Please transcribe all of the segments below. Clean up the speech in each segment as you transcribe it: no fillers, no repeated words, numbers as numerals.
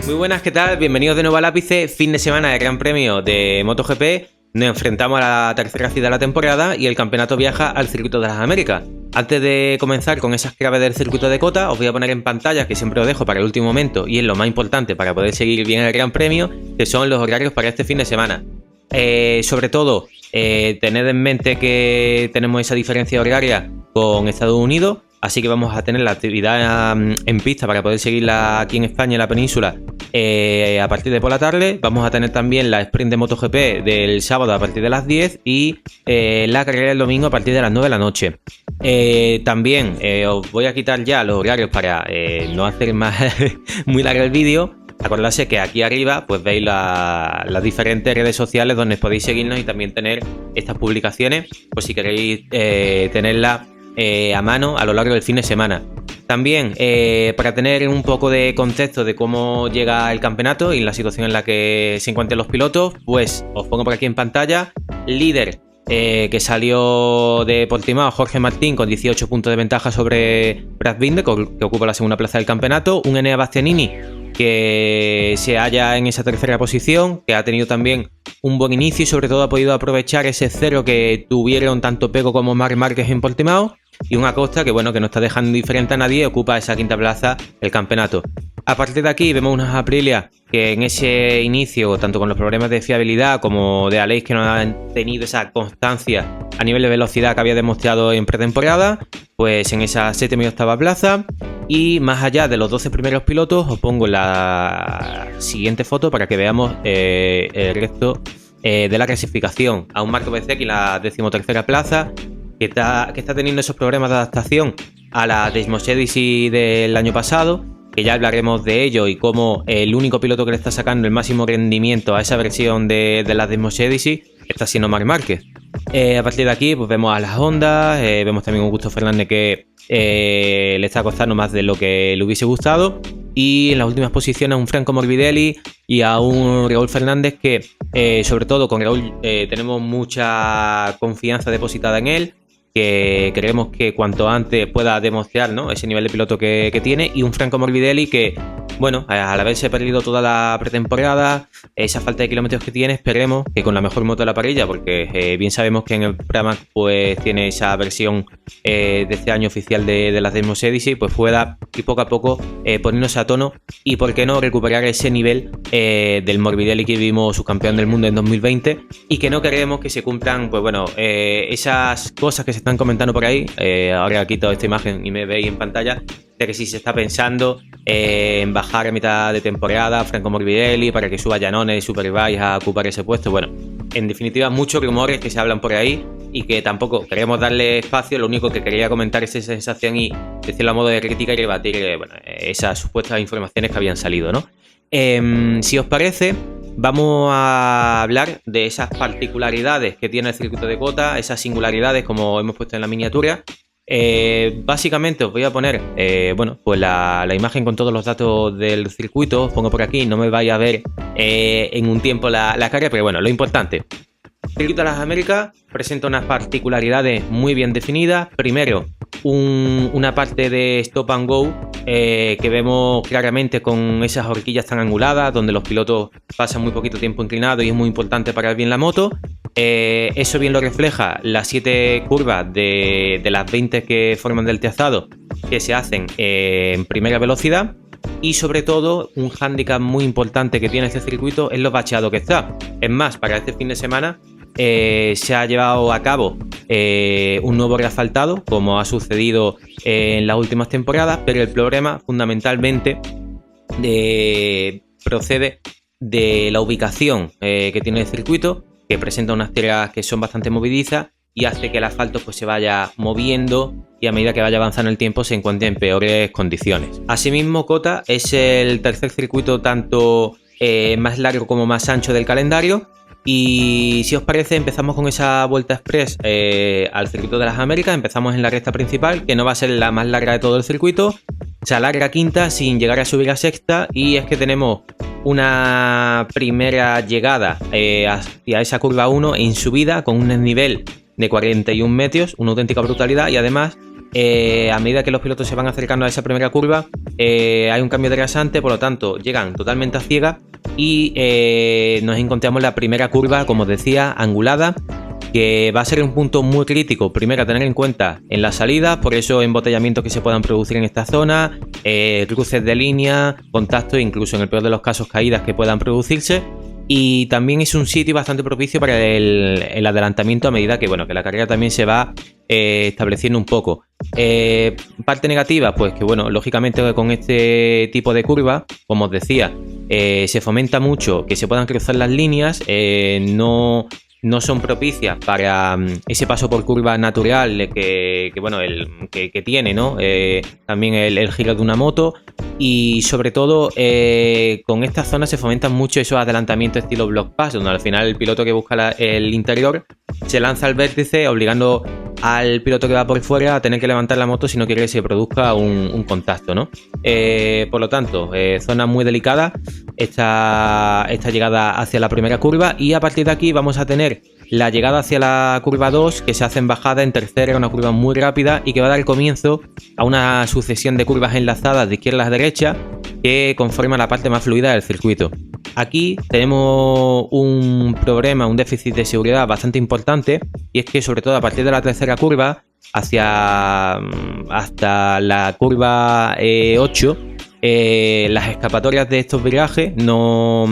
Muy buenas, ¿qué tal? Bienvenidos de nuevo al Ápice, fin de semana de Gran Premio de MotoGP. Nos enfrentamos a la tercera cita de la temporada y el campeonato viaja al Circuito de las Américas. Antes de comenzar con esas claves del circuito de Cota, os voy a poner en pantalla, que siempre os dejo para el último momento y es lo más importante para poder seguir bien el Gran Premio, que son los horarios para este fin de semana. Sobre todo, tened en mente que tenemos esa diferencia horaria con Estados Unidos, así que vamos a tener la actividad en pista para poder seguirla aquí en España, en la península, a partir de por la tarde. Vamos a tener también la sprint de MotoGP del sábado a partir de las 10 y la carrera del domingo a partir de las 9 de la noche. También os voy a quitar ya los horarios para no hacer más muy largo el vídeo. Acordarse que aquí arriba pues veis las diferentes redes sociales donde podéis seguirnos y también tener estas publicaciones, pues si queréis tenerlas a mano a lo largo del fin de semana. También para tener un poco de contexto de cómo llega el campeonato y la situación en la que se encuentran los pilotos, pues os pongo por aquí en pantalla. Líder que salió de Portimao, Jorge Martín, con 18 puntos de ventaja sobre Brad Binder, que ocupa la segunda plaza del campeonato. Un Enea Bastianini que se halla en esa tercera posición, que ha tenido también un buen inicio y sobre todo ha podido aprovechar ese cero que tuvieron tanto Pecco como Marc Márquez en Portimao. Y un Acosta que bueno, que no está dejando indiferente a nadie, ocupa esa quinta plaza del campeonato. A partir de aquí vemos unas Aprilia que en ese inicio, tanto con los problemas de fiabilidad como de Aleix, que no han tenido esa constancia a nivel de velocidad que había demostrado en pretemporada, pues en esa séptima y octava plaza. Y más allá de los 12 primeros pilotos, os pongo la siguiente foto para que veamos el resto de la clasificación. A un Marco Bezzecchi en la 13ª plaza, que está teniendo esos problemas de adaptación a la Desmosedici del año pasado, que ya hablaremos de ello y cómo el único piloto que le está sacando el máximo rendimiento a esa versión de la Desmosedici está siendo Marc Márquez. A partir de aquí pues vemos a las Hondas, vemos también a Augusto Fernández que le está costando más de lo que le hubiese gustado, y en las últimas posiciones a un Franco Morbidelli y a un Raúl Fernández que sobre todo con Raúl tenemos mucha confianza depositada en él, que creemos que cuanto antes pueda demostrar, ¿no?, ese nivel de piloto que tiene, y un Franco Morbidelli que, bueno, al haberse perdido toda la pretemporada, esa falta de kilómetros que tiene, esperemos que con la mejor moto de la parrilla, porque bien sabemos que en el Pramac pues tiene esa versión de este año oficial de las Desmosedici, pues pueda ir poco a poco poniéndose a tono y, por qué no, recuperar ese nivel del Morbidelli que vimos subcampeón del mundo en 2020, y que no queremos que se cumplan, pues bueno, esas cosas que se están comentando por ahí. Ahora quito esta imagen y me veis en pantalla, de que si se está pensando en bajar a mitad de temporada a Franco Morbidelli para que suba Iannone y Superbike a ocupar ese puesto. Bueno, en definitiva, muchos rumores que se hablan por ahí y que tampoco queremos darle espacio. Lo único que quería comentar es esa sensación y decirlo a modo de crítica y rebatir bueno, esas supuestas informaciones que habían salido, ¿no? Si os parece, vamos a hablar de esas particularidades que tiene el circuito de Cota, esas singularidades como hemos puesto en la miniatura. Básicamente os voy a poner bueno, pues la imagen con todos los datos del circuito. Os pongo por aquí, no me vais a ver en un tiempo la carga, pero bueno, lo importante. El circuito de las Américas presenta unas particularidades muy bien definidas. Primero, una parte de stop and go que vemos claramente con esas horquillas tan anguladas, donde los pilotos pasan muy poquito tiempo inclinados y es muy importante parar bien la moto. Eso bien lo refleja las 7 curvas de las 20 que forman del trazado, que se hacen en primera velocidad. Y sobre todo, un hándicap muy importante que tiene este circuito es lo bacheado que está. Es más, para este fin de semana se ha llevado a cabo un nuevo reasfaltado, como ha sucedido en las últimas temporadas, pero el problema fundamentalmente procede de la ubicación que tiene el circuito, que presenta unas tierras que son bastante movedizas y hace que el asfalto pues se vaya moviendo y a medida que vaya avanzando el tiempo se encuentre en peores condiciones. Asimismo, Cota es el tercer circuito tanto más largo como más ancho del calendario. Y si os parece, empezamos con esa vuelta express al circuito de las Américas. Empezamos en la recta principal, que no va a ser la más larga de todo el circuito. Se alarga a quinta sin llegar a subir a sexta, y es que tenemos una primera llegada hacia esa curva 1 en subida con un desnivel de 41 metros, una auténtica brutalidad, y además a medida que los pilotos se van acercando a esa primera curva, hay un cambio de rasante, por lo tanto llegan totalmente a ciegas y nos encontramos la primera curva, como os decía, angulada, que va a ser un punto muy crítico, primero a tener en cuenta en la salida, por eso embotellamientos que se puedan producir en esta zona, cruces de línea, contactos, incluso en el peor de los casos caídas que puedan producirse. Y también es un sitio bastante propicio para el adelantamiento a medida que, bueno, que la carrera también se va estableciendo un poco. Parte negativa, pues que, bueno, lógicamente con este tipo de curva, como os decía, se fomenta mucho que se puedan cruzar las líneas, no son propicias para ese paso por curva natural que tiene, ¿no? También el giro de una moto. Y sobre todo con esta zona se fomentan mucho esos adelantamientos estilo block pass, donde al final el piloto que busca el interior se lanza al vértice, obligando al piloto que va por fuera a tener que levantar la moto si no quiere que se produzca un contacto, ¿no? Por lo tanto, zona muy delicada esta llegada hacia la primera curva, y a partir de aquí vamos a tener la llegada hacia la curva 2, que se hace en bajada, en tercera, una curva muy rápida y que va a dar comienzo a una sucesión de curvas enlazadas de izquierda a derecha que conforman la parte más fluida del circuito. Aquí tenemos un problema, un déficit de seguridad bastante importante, y es que sobre todo a partir de la tercera curva hasta la curva 8, las escapatorias de estos virajes no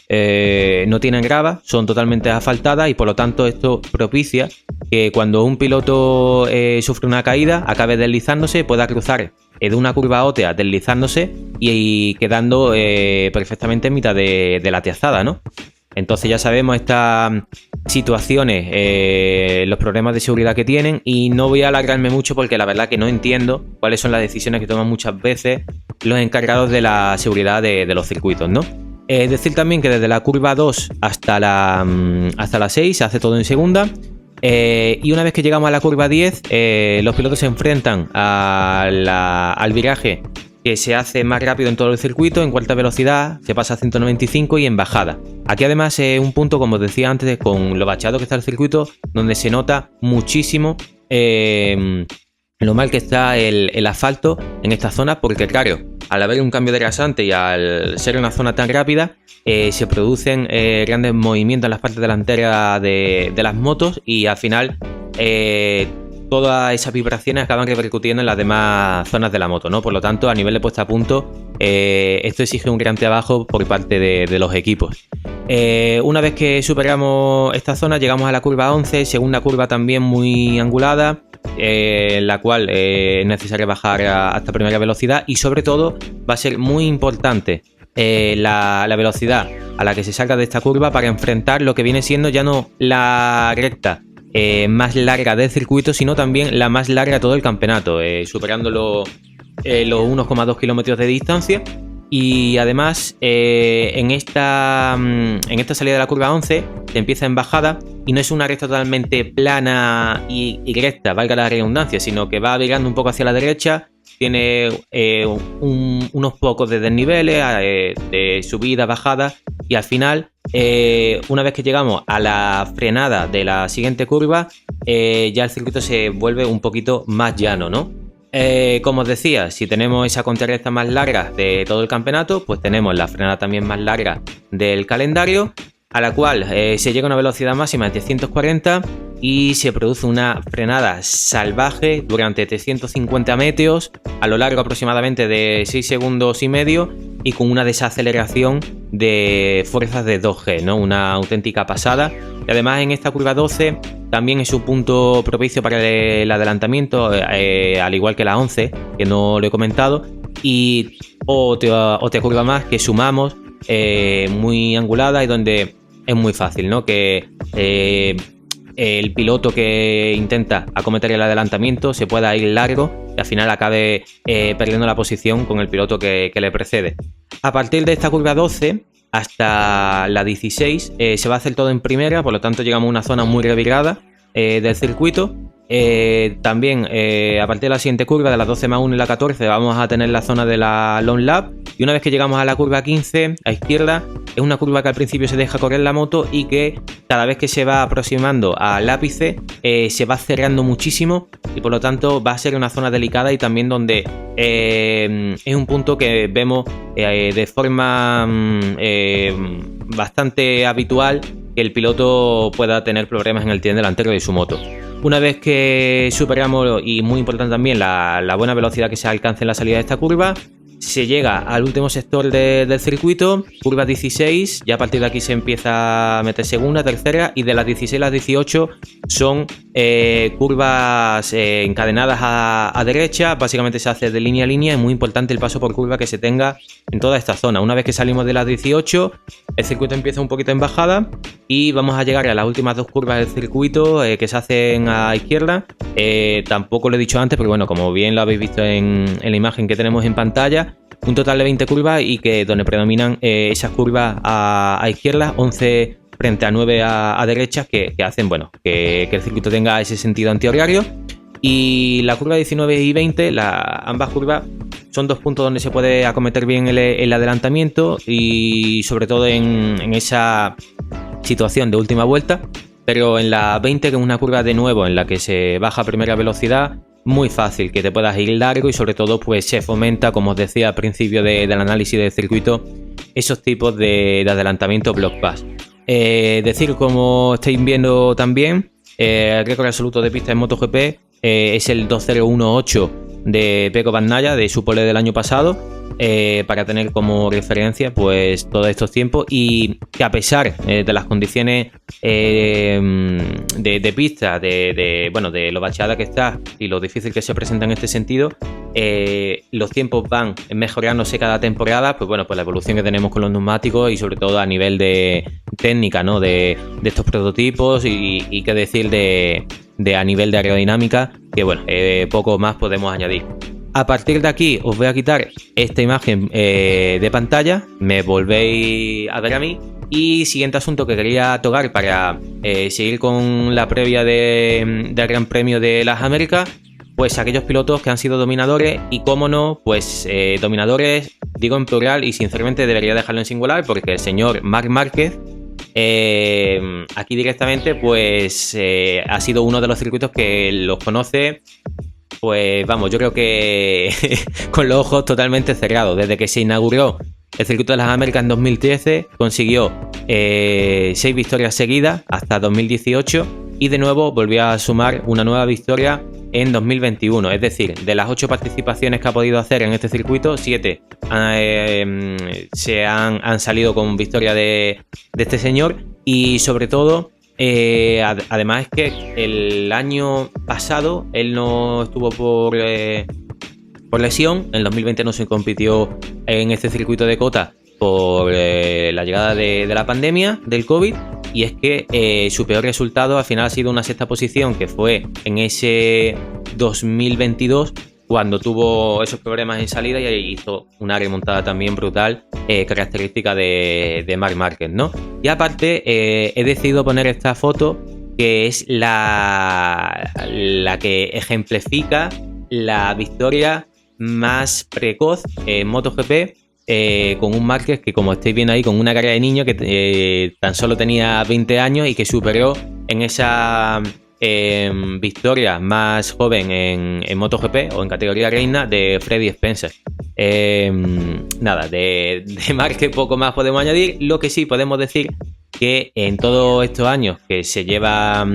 tienen grava, son totalmente asfaltadas, y por lo tanto esto propicia que cuando un piloto sufre una caída acabe deslizándose, pueda cruzar de una curva a otra deslizándose y quedando perfectamente en mitad de la tiazada, ¿no? Entonces ya sabemos estas situaciones, los problemas de seguridad que tienen, y no voy a alargarme mucho porque la verdad que no entiendo cuáles son las decisiones que toman muchas veces los encargados de la seguridad de los circuitos, ¿no? Decir también que desde la curva 2 hasta la 6 se hace todo en segunda. Y una vez que llegamos a la curva 10, los pilotos se enfrentan al viraje que se hace más rápido en todo el circuito, en cuarta velocidad, se pasa a 195 y en bajada. Aquí además es un punto, como os decía antes, con lo bachado que está el circuito, donde se nota muchísimo lo mal que está el asfalto en esta zona, porque claro, al haber un cambio de rasante y al ser una zona tan rápida, se producen grandes movimientos en las partes delanteras de las motos, y al final todas esas vibraciones acaban repercutiendo en las demás zonas de la moto, ¿no? Por lo tanto, a nivel de puesta a punto, esto exige un gran trabajo por parte de los equipos. Una vez que superamos esta zona, llegamos a la curva 11, segunda curva también muy angulada, en la cual es necesario bajar hasta primera velocidad, y sobre todo va a ser muy importante la velocidad a la que se salga de esta curva para enfrentar lo que viene siendo ya no la recta más larga del circuito, sino también la más larga de todo el campeonato, superando los 1,2 kilómetros de distancia. Y además en esta salida de la curva 11 se empieza en bajada, y no es una recta totalmente plana y recta, valga la redundancia, sino que va virando un poco hacia la derecha, tiene unos pocos de desniveles, de subida, bajada, y al final, una vez que llegamos a la frenada de la siguiente curva, ya el circuito se vuelve un poquito más llano, ¿no? Como os decía, si tenemos esa contrarrecta más larga de todo el campeonato, pues tenemos la frenada también más larga del calendario, a la cual se llega a una velocidad máxima de 340 y se produce una frenada salvaje durante 350 metros a lo largo aproximadamente de 6 segundos y medio, y con una desaceleración de fuerzas de 2G, ¿no? Una auténtica pasada. Y además en esta curva 12 también es un punto propicio para el adelantamiento, al igual que la 11, que no lo he comentado, y otra curva más que sumamos, muy angulada, y donde es muy fácil, ¿no? Que el piloto que intenta acometer el adelantamiento se pueda ir largo y al final acabe perdiendo la posición con el piloto que le precede. A partir de esta curva 12 hasta la 16 se va a hacer todo en primera, por lo tanto llegamos a una zona muy revirada del circuito. También a partir de la siguiente curva, de las 12 más 1 y la 14, vamos a tener la zona de la long lap, Y una vez que llegamos a la curva 15 a izquierda, es una curva que al principio se deja correr la moto y que cada vez que se va aproximando al ápice se va cerrando muchísimo, y por lo tanto va a ser una zona delicada y también donde es un punto que vemos de forma bastante habitual que el piloto pueda tener problemas en el tren delantero de su moto. Una vez que superamos, y muy importante también, la buena velocidad que se alcance en la salida de esta curva, se llega al último sector del circuito, curva 16, ya a partir de aquí se empieza a meter segunda, tercera, y de las 16 a las 18 son curvas encadenadas a derecha. Básicamente se hace de línea a línea. Es muy importante el paso por curva que se tenga en toda esta zona. Una vez que salimos de las 18, el circuito empieza un poquito en bajada y vamos a llegar a las últimas dos curvas del circuito que se hacen a izquierda. Tampoco lo he dicho antes, pero bueno, como bien lo habéis visto en la imagen que tenemos en pantalla, un total de 20 curvas, y que donde predominan esas curvas a izquierda, 11 frente a 9 a derechas, que hacen, bueno, que el circuito tenga ese sentido antihorario. Y la curva 19 y 20, ambas curvas son dos puntos donde se puede acometer bien el adelantamiento, y sobre todo en esa situación de última vuelta. Pero en la 20, que es una curva de nuevo en la que se baja a primera velocidad, muy fácil que te puedas ir largo, y sobre todo pues se fomenta, como os decía al principio del análisis del circuito, esos tipos de adelantamiento block pass. Decir, como estáis viendo también, el récord absoluto de pista en MotoGP es el 2018 de Pecco Bagnaia, de su pole del año pasado, para tener como referencia pues todos estos tiempos, y que a pesar de las condiciones de pista, bueno, de lo bacheada que está y lo difícil que se presenta en este sentido, los tiempos van mejorándose cada temporada, pues bueno, pues la evolución que tenemos con los neumáticos, y sobre todo a nivel de técnica, ¿no? de estos prototipos, y qué decir de a nivel de aerodinámica, que bueno, poco más podemos añadir. A partir de aquí os voy a quitar esta imagen de pantalla, me volvéis a ver a mí. Y siguiente asunto que quería tocar para seguir con la previa del Gran Premio de las Américas, pues aquellos pilotos que han sido dominadores, y cómo no, pues dominadores, digo en plural, y sinceramente debería dejarlo en singular, porque el señor Marc Márquez, aquí directamente, pues ha sido uno de los circuitos que los conoce. Pues vamos, yo creo que con los ojos totalmente cerrados. Desde que se inauguró el circuito de las Américas en 2013, consiguió 6 victorias seguidas hasta 2018, y de nuevo volvió a sumar una nueva victoria en 2021. Es decir, de las 8 participaciones que ha podido hacer en este circuito, 7 han salido con victoria de este señor. Y sobre todo, además es que el año pasado él no estuvo por lesión. En 2020 no se compitió en este circuito de COTA por la llegada de la pandemia del COVID, y es que su peor resultado al final ha sido una 6ª posición, que fue en ese 2022, cuando tuvo esos problemas en salida y hizo una remontada también brutal, característica de Marc Márquez, ¿no? Y aparte, he decidido poner esta foto, que es la que ejemplifica la victoria más precoz en MotoGP, con un Márquez que, como estáis viendo ahí, con una cara de niño, que tan solo tenía 20 años y que superó en esa victoria más joven en MotoGP, o en categoría reina, de Freddy Spencer. Nada, de Márquez poco más podemos añadir. Lo que sí podemos decir, que en todos estos años que se lleva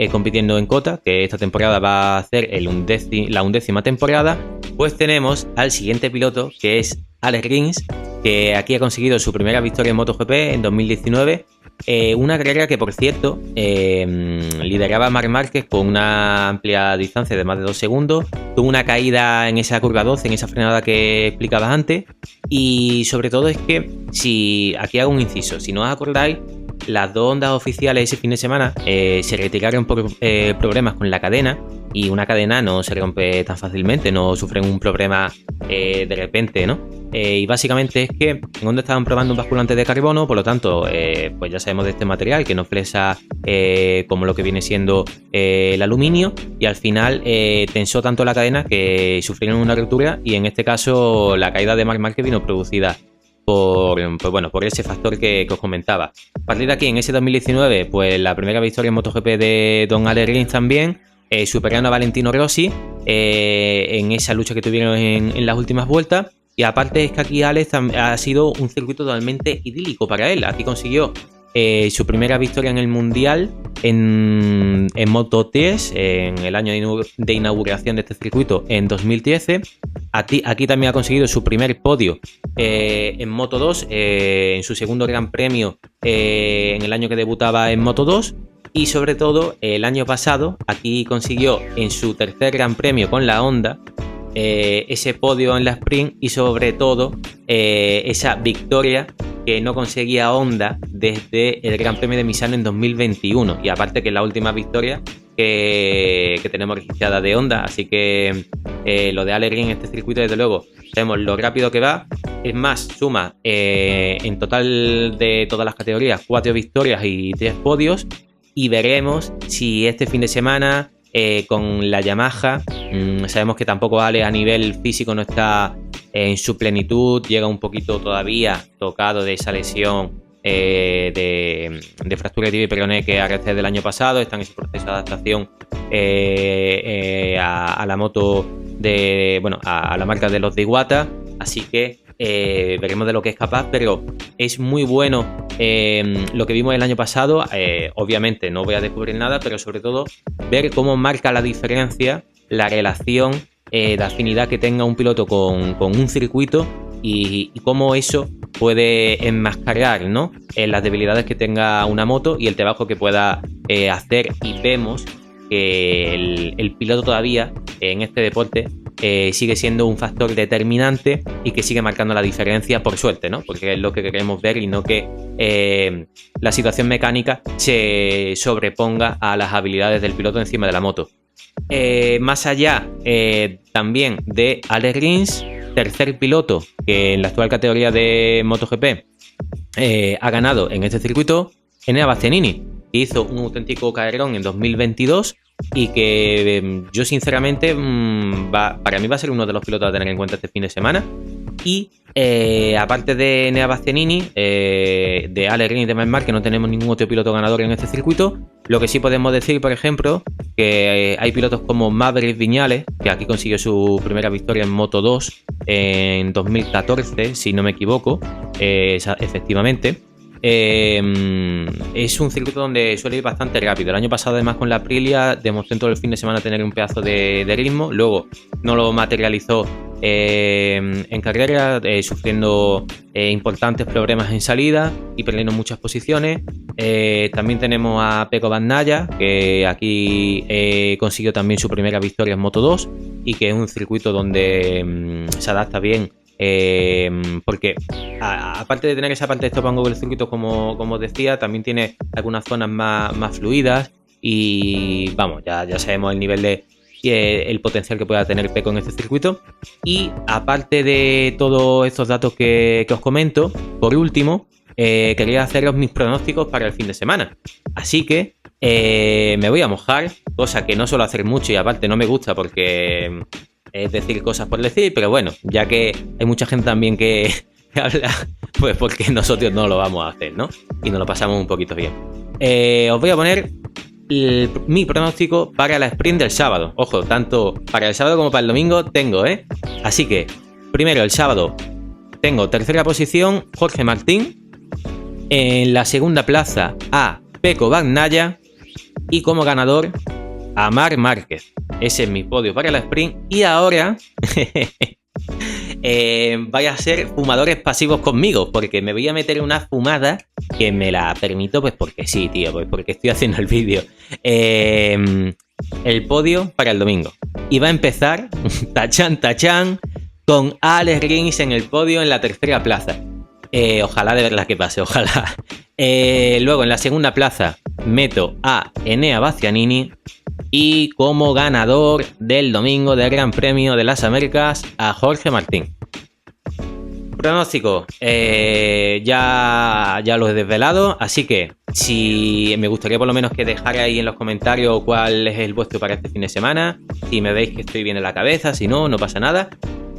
compitiendo en COTA, que esta temporada va a ser la 11ª temporada, pues tenemos al siguiente piloto, que es Alex Rins, que aquí ha conseguido su primera victoria en MotoGP en 2019. Una carrera que, por cierto, lideraba Marc Márquez con una amplia distancia de más de 2 segundos. Tuvo una caída en esa curva 12, en esa frenada que explicabas antes. Y sobre todo es que, si aquí hago un inciso, si no os acordáis, las 2 ondas oficiales ese fin de semana se retiraron por problemas con la cadena, y una cadena no se rompe tan fácilmente, no sufren un problema de repente, ¿no? Y básicamente es que en Honda estaban probando un basculante de carbono, por lo tanto, pues ya sabemos de este material que no flexa como lo que viene siendo el aluminio, y al final tensó tanto la cadena que sufrieron una ruptura, y en este caso la caída de Marc Márquez vino producida por ese factor que os comentaba. A partir de aquí, en ese 2019, pues la primera victoria en MotoGP de Don Alex Rins también, superando a Valentino Rossi en esa lucha que tuvieron en las últimas vueltas. Y aparte es que aquí Alex ha sido un circuito totalmente idílico para él. Aquí consiguió su primera victoria en el Mundial en Moto3, en el año de inauguración de este circuito, en 2013. Aquí también ha conseguido su primer podio en Moto2, en su segundo Gran Premio en el año que debutaba en Moto2. Y sobre todo, el año pasado, aquí consiguió en su tercer Gran Premio con la Honda ese podio en la sprint, y sobre todo esa victoria que no conseguía Honda desde el Gran Premio de Misano en 2021, y aparte que es la última victoria que tenemos registrada de Honda. Así que lo de Alex Rins en este circuito, desde luego, sabemos lo rápido que va. Es más, suma en total de todas las categorías 4 victorias y 3 podios, y veremos si este fin de semana con la Yamaha, sabemos que tampoco Alex a nivel físico no está en su plenitud, llega un poquito todavía tocado de esa lesión de fractura de tibia y peroné que arrastró del año pasado. Está en ese proceso de adaptación a la moto a la marca de los de Iwata, así que veremos de lo que es capaz, pero es muy bueno lo que vimos el año pasado. Obviamente no voy a descubrir nada, pero sobre todo ver cómo marca la diferencia la relación de afinidad que tenga un piloto con un circuito, y cómo eso puede enmascarar, ¿no?, las debilidades que tenga una moto y el trabajo que pueda hacer. Y vemos que el piloto todavía en este deporte sigue siendo un factor determinante y que sigue marcando la diferencia, por suerte, ¿no?, porque es lo que queremos ver, y no que la situación mecánica se sobreponga a las habilidades del piloto encima de la moto. Más allá también de Alex Rins, tercer piloto que en la actual categoría de MotoGP ha ganado en este circuito, Enea Bastianini, que hizo un auténtico carrerón en 2022 y que yo sinceramente para mí va a ser uno de los pilotos a tener en cuenta este fin de semana. Y aparte de Enea Bastianini, de Alex Rins y de Marc Márquez, no tenemos ningún otro piloto ganador en este circuito. Lo que sí podemos decir, por ejemplo, que hay pilotos como Maverick Viñales, que aquí consiguió su primera victoria en Moto2 en 2014, si no me equivoco, efectivamente. Es un circuito donde suele ir bastante rápido. El año pasado, además, con la Aprilia demostró en todo el fin de semana tener un pedazo de ritmo. Luego no lo materializó en carrera, sufriendo importantes problemas en salida y perdiendo muchas posiciones. También tenemos a Pecco Bagnaia, que aquí consiguió también su primera victoria en Moto2, y que es un circuito donde se adapta bien. Porque aparte de tener esa parte de stop and go del circuito, como os decía, también tiene algunas zonas más fluidas, y vamos, ya sabemos el nivel de el potencial que pueda tener Pecco en este circuito. Y aparte de todos estos datos que os comento, por último, quería haceros mis pronósticos para el fin de semana. Así que me voy a mojar, cosa que no suelo hacer mucho, y aparte no me gusta porque es decir cosas por decir, pero bueno, ya que hay mucha gente también que habla, pues porque nosotros no lo vamos a hacer, ¿no? Y nos lo pasamos un poquito bien. Os voy a poner mi pronóstico para la sprint del sábado. Ojo, tanto para el sábado como para el domingo tengo, Así que, primero, el sábado tengo tercera posición Jorge Martín, en la segunda plaza a Pecco Bagnaia, y como ganador a Marc Márquez. Ese es mi podio para la sprint. Y ahora vaya a ser fumadores pasivos conmigo, porque me voy a meter una fumada que me la permito, pues porque sí, tío, pues porque estoy haciendo el vídeo. El podio para el domingo. Y va a empezar, tachán, con Alex Rins en el podio en la tercera plaza. Ojalá de verdad que pase, ojalá. Luego en la segunda plaza meto a Enea Bastianini. y como ganador del domingo del Gran Premio de las Américas a Jorge Martín. Pronóstico, ya lo he desvelado, así que si me gustaría por lo menos que dejarais en los comentarios cuál es el vuestro para este fin de semana, si me veis que estoy bien en la cabeza, si no, no pasa nada.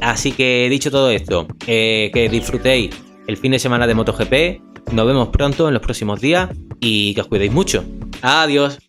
Así que dicho todo esto, que disfrutéis el fin de semana de MotoGP, nos vemos pronto en los próximos días y que os cuidéis mucho. Adiós.